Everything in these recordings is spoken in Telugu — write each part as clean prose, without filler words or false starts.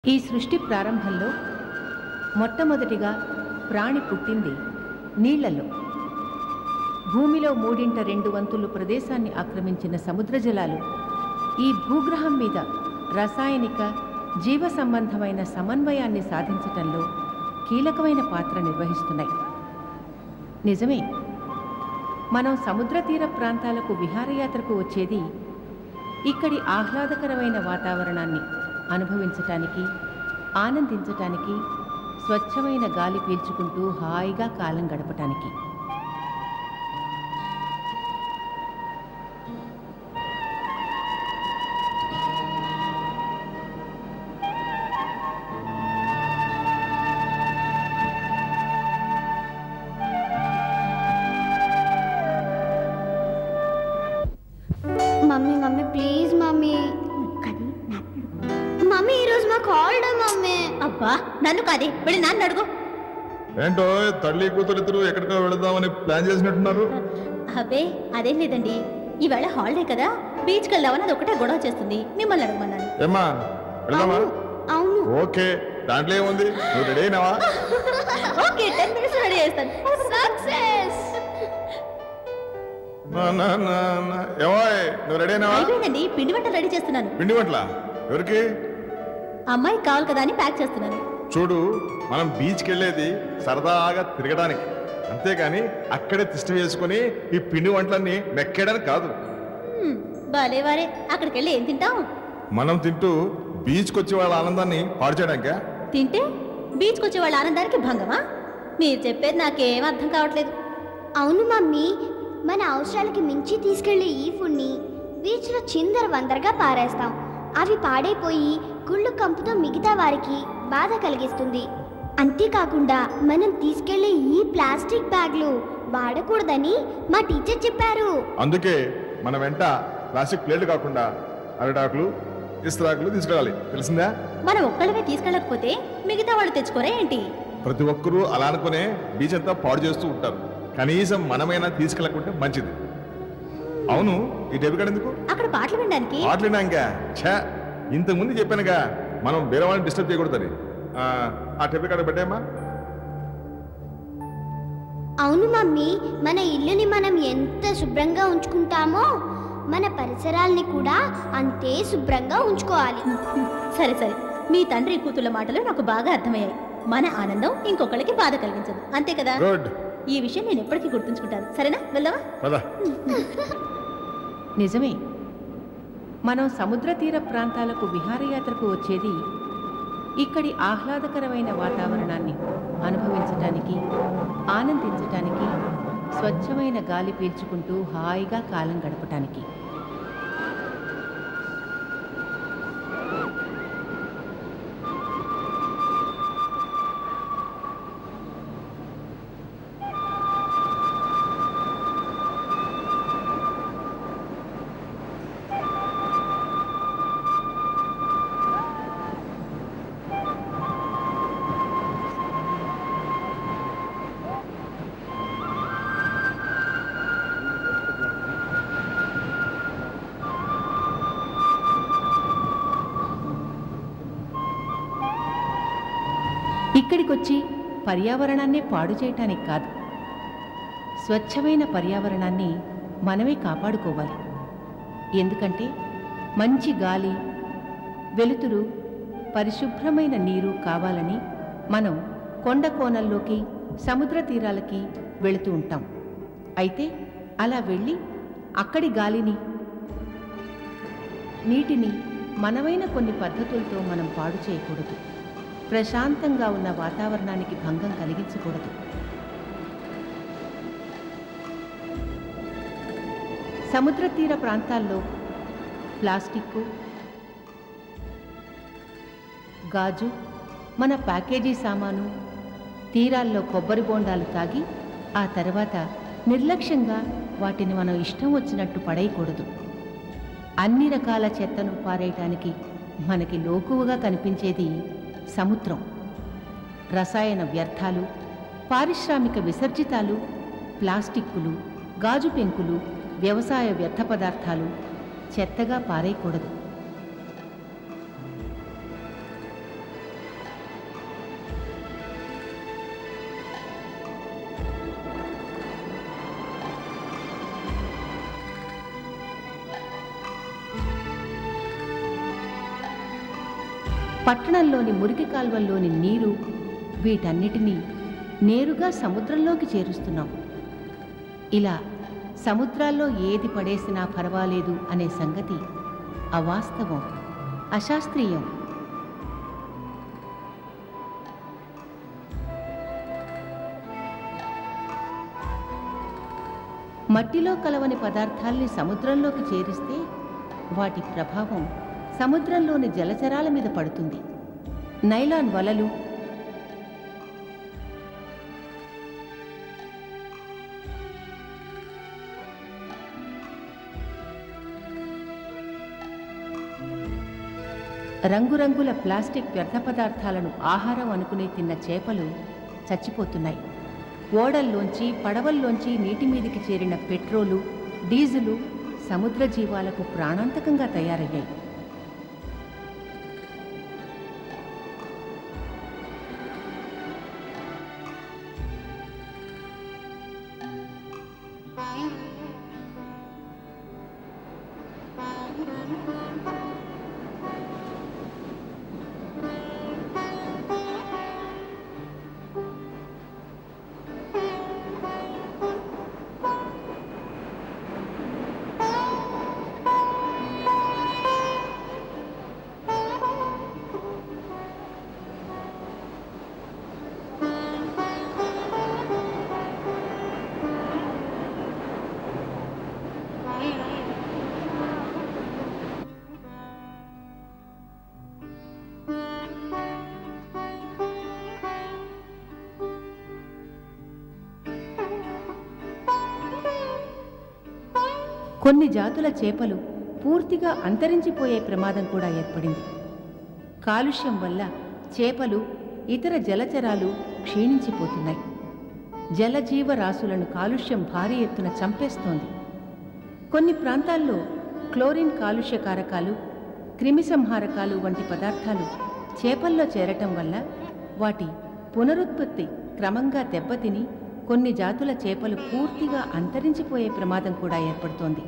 ఈ సృష్టి ప్రారంభంలో మొట్టమొదటిగా ప్రాణి పుట్టింది నీళ్లలో. భూమిలో 2/3 ప్రదేశాన్ని ఆక్రమించిన సముద్ర జలాలు ఈ భూగ్రహం మీద రసాయనిక జీవ సంబంధమైన సమన్వయాన్ని సాధించటంలో కీలకమైన పాత్ర నిర్వహిస్తున్నాయి. నిజమే, మనం సముద్ర తీర ప్రాంతాలకు విహారయాత్రకు వచ్చేది ఇక్కడి ఆహ్లాదకరమైన వాతావరణాన్ని అనుభవించటానికి, ఆనందించటానికి, స్వచ్ఛమైన గాలి పీల్చుకుంటూ హాయిగా కాలం గడపటానికి. Mummy mummy please mummy. Mummy ఈరోజు మాకు హాలిడే మమ్మీ. అబ్బా నన్ను కాదే వెళ్ళి నాన్న అడుగు. ఏంటో తల్లి కూతురు ఇద్దరు ఎక్కడికో వెళదామని ప్లాన్ చేసినట్టున్నారు. అబ్బే అదేం లేదండి, ఈవేళ హాలిడే కదా, బీచ్కి వెళ్దామని అది ఒకటే గొడవ చేస్తుంది, మిమ్మల్ని అడగమన్నాను. ఏమ్మా వెళదామా? అవును. ఓకే, దాంట్లో ఏముంది, నువ్వు రెడీ అయినావా? ఓకే 10 minutes రెడీ చేస్తాను. సక్సెస్. ఏమాయ్ నువ్వు రెడీ అయినావా? అయిపోయిందండి, పిండి వంటలు రెడీ చేస్తున్నాను. పిండి వంటలా? ఎవరికి? అమ్మాయికి కావాలి కదా అని ప్యాక్ చేస్తున్నాను. చూడు, మనం బీచ్కి వెళ్ళేది సరదాగా తిరగడానికి, అంతేగాని అక్కడే తిష్ట వేసుకుని ఈ పిండి వంటలన్నీ మెక్కేయడానికి కాదు. బాలే వారే, అక్కడికి వెళ్ళి ఏం తింటాం? మనం తింటూ బీచ్కి వచ్చే వాళ్ళ ఆనందాన్ని పాడు చేయడానికా? తింటే బీచ్కి వచ్చే వాళ్ళ ఆనందానికి భంగమా? మీరు చెప్పేది నాకేం అర్థం కావట్లేదు. అవును మమ్మీ, మన అవసరాలకి మించి తీసుకెళ్లే ఈ ఫుడ్ని బీచ్లో చిందర వందరగా పారేస్తాం. అవి పాడైపోయి కుళ్ళు కంపుతో మిగతా వారికి బాధ కలిగిస్తుంది. అంతేకాకుండా మనం తీసుకెళ్లే ఈ ప్లాస్టిక్ బ్యాగ్లు వాడకూడదని మా టీచర్ చెప్పారు. అందుకే మన వెంట ప్లాస్టిక్ ప్లేట్లు కాకుండా అరిటాకులు, ఇస్త్రాకులు తీసుకెళ్ళాలి, తెలిసిందా? మనం ఒక్కళ్ళమే తీసుకెళ్ళకపోతే మిగతా వాళ్ళు తెచ్చుకోరా ఏంటి? ప్రతి ఒక్కరూ అలా అనుకునే బీచ్ అంతా పాడు చేస్తూ ఉంటారు. కనీసం మనమైనా తీసుకెళ్ళకుంటే మంచిది. అవును, ఈ టేబుల్ కార్డు ఎందుకు? అక్కడ పాటలు వినడానికి. పాటలు వినాక ఛా, ఇంతకుముందు చెప్పానుగా మనం వేరే వాళ్ళని డిస్టర్బ్ చేయకూడదని. ఆ టేబుల్ కార్డు పెట్టామా? అవును మమ్మీ, మన ఇల్లుని మనం ఎంత శుభ్రంగా ఉంచుకుంటామో మన పరిసరాల్ని కూడా అంతే శుభ్రంగా ఉంచుకోవాలి. సరే సరే, మీ తండ్రి కూతుళ్ళ మాటలు నాకు బాగా అర్థమయ్యాయి. మన ఆనందం ఇంకొకళ్ళకి బాధ కలిగించదు, అంతే కదా? గుడ్. ఈ విషయం నేను ఎప్పటికీ గుర్తుంచుకుంటాను. సరేనా, వెళ్దామా? పద. నిజమే, మనం సముద్ర తీర ప్రాంతాలకు విహారయాత్రకు వచ్చేది ఇక్కడి ఆహ్లాదకరమైన వాతావరణాన్ని అనుభవించటానికి, ఆనందించటానికి, స్వచ్ఛమైన గాలి పీల్చుకుంటూ హాయిగా కాలం గడపటానికి. ఇక్కడికొచ్చి పర్యావరణాన్నే పాడు చేయటానికి కాదు, స్వచ్ఛమైన పర్యావరణాన్ని మనమే కాపాడుకోవాలి. ఎందుకంటే మంచి గాలి, వెలుతురు, పరిశుభ్రమైన నీరు కావాలని మనం కొండ కోనల్లోకి, సముద్ర తీరాలకి వెళుతూ ఉంటాం. అయితే అలా వెళ్ళి అక్కడి గాలిని, నీటిని మనమైన కొన్ని పద్ధతులతో మనం పాడు చేయకూడదు. ప్రశాంతంగా ఉన్న వాతావరణానికి భంగం కలిగించకూడదు. సముద్ర తీర ప్రాంతాల్లో ప్లాస్టిక్కు, గాజు, మన ప్యాకేజీ సామాను, తీరాల్లో కొబ్బరి బోండాలు తాగి ఆ తర్వాత నిర్లక్ష్యంగా వాటిని మనం ఇష్టం వచ్చినట్టు పడేయకూడదు. అన్ని రకాల చెత్తను పారేయటానికి మనకి లోకువగా కనిపించేది సముద్రం. రసాయన వ్యర్థాలు, పారిశ్రామిక విసర్జితాలు, ప్లాస్టిక్కులు, గాజు పెంకులు, వ్యవసాయ వ్యర్థ పదార్థాలు చెత్తగా పారేయకూడదు. పట్టణంలోని మురికి కాల్వల్లోని నీరు వీటన్నిటినీ నేరుగా సముద్రంలోకి చేరుస్తున్నాం. ఇలా సముద్రాల్లో ఏది పడేసినా పర్వాలేదు అనే సంగతి అవాస్తవం, అశాస్త్రీయం. మట్టిలో కలవని పదార్థాల్ని సముద్రంలోకి చేరిస్తే వాటి ప్రభావం సముద్రంలోని జలచరాల మీద పడుతుంది. నైలాన్ వలలు, రంగురంగుల ప్లాస్టిక్ వ్యర్థ పదార్థాలను ఆహారం అనుకుని తిన్న చేపలు చచ్చిపోతున్నాయి. ఓడల్లోంచి, పడవల్లోంచి నీటి మీదికి చేరిన పెట్రోలు, డీజిలు సముద్ర జీవాలకు ప్రాణాంతకంగా తయారయ్యాయి. కొన్ని జాతుల చేపలు పూర్తిగా అంతరించిపోయే ప్రమాదం కూడా ఏర్పడింది. కాలుష్యం వల్ల చేపలు, ఇతర జలచరాలు క్షీణించిపోతున్నాయి. జలజీవరాశులను కాలుష్యం భారీ ఎత్తున చంపేస్తోంది. కొన్ని ప్రాంతాల్లో క్లోరిన్ కాలుష్యకారకాలు, క్రిమిసంహారకాలు వంటి పదార్థాలు చేపల్లో చేరటం వల్ల వాటి పునరుత్పత్తి క్రమంగా దెబ్బతిని కొన్ని జాతుల చేపలు పూర్తిగా అంతరించిపోయే ప్రమాదం కూడా ఏర్పడుతోంది.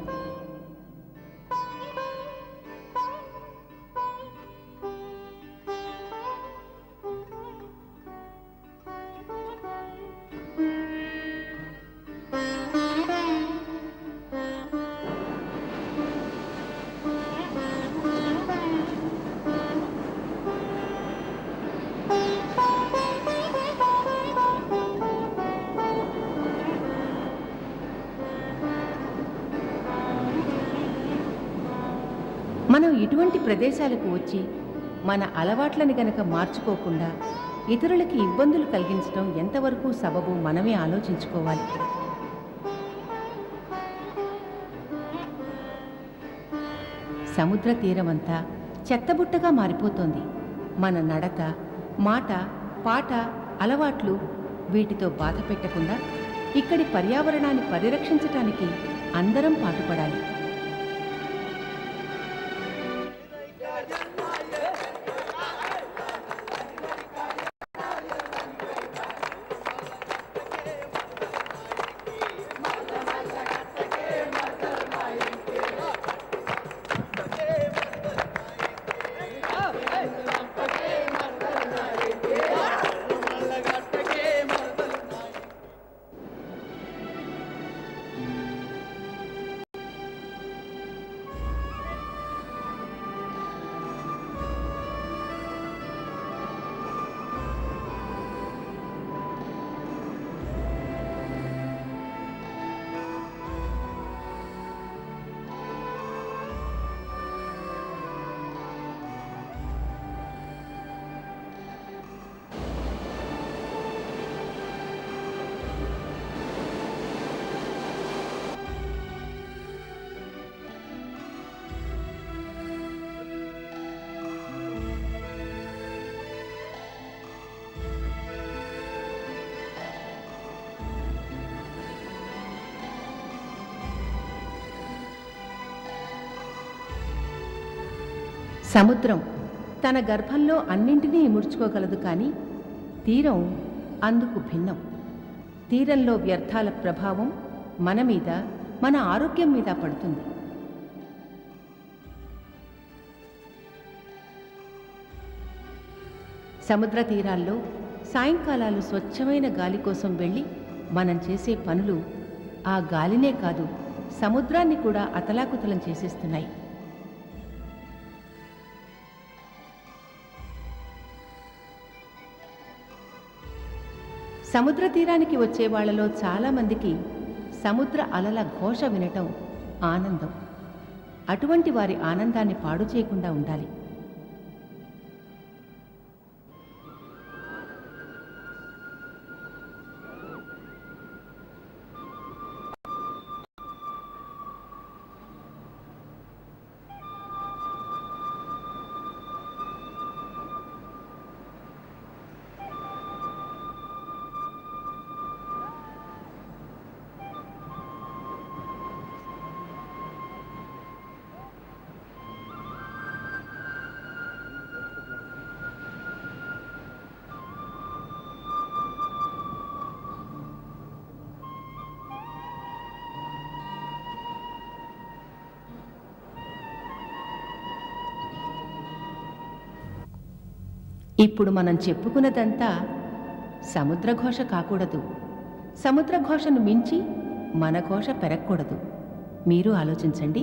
మనం ఇటువంటి ప్రదేశాలకు వచ్చి మన అలవాట్లని గనక మార్చుకోకుండా ఇతరులకి ఇబ్బందులు కలిగించడం ఎంతవరకు సబబు మనమే ఆలోచించుకోవాలి. సముద్ర తీరమంతా చెత్తబుట్టగా మారిపోతోంది. మన నడత, మాట, పాట, అలవాట్లు వీటితో బాధ పెట్టకుండా ఇక్కడి పర్యావరణాన్ని పరిరక్షించటానికి అందరం పాటుపడాలి. సముద్రం తన గర్భంలో అన్నింటినీ ఇముడ్చుకోగలదు, కానీ తీరం అందుకు భిన్నం. తీరంలో వ్యర్థాల ప్రభావం మన మీద, మన ఆరోగ్యం మీద పడుతుంది. సముద్ర తీరాల్లో సాయంకాలాలు స్వచ్ఛమైన గాలి కోసం వెళ్ళి మనం చేసే పనులు ఆ గాలినే కాదు, సముద్రాన్ని కూడా అతలాకుతలం చేసేస్తున్నాయి. సముద్ర తీరానికి వచ్చే వాళ్లలో చాలామందికి సముద్ర అలల ఘోష వినటం ఆనందం. అటువంటి వారి ఆనందాన్ని పాడు చేయకుండా ఉండాలి. ఇప్పుడు మనం చెప్పుకున్నదంతా సముద్రఘోష కాకూడదు. సముద్రఘోషను మించి మన ఘోష పెరగకూడదు. మీరు ఆలోచించండి.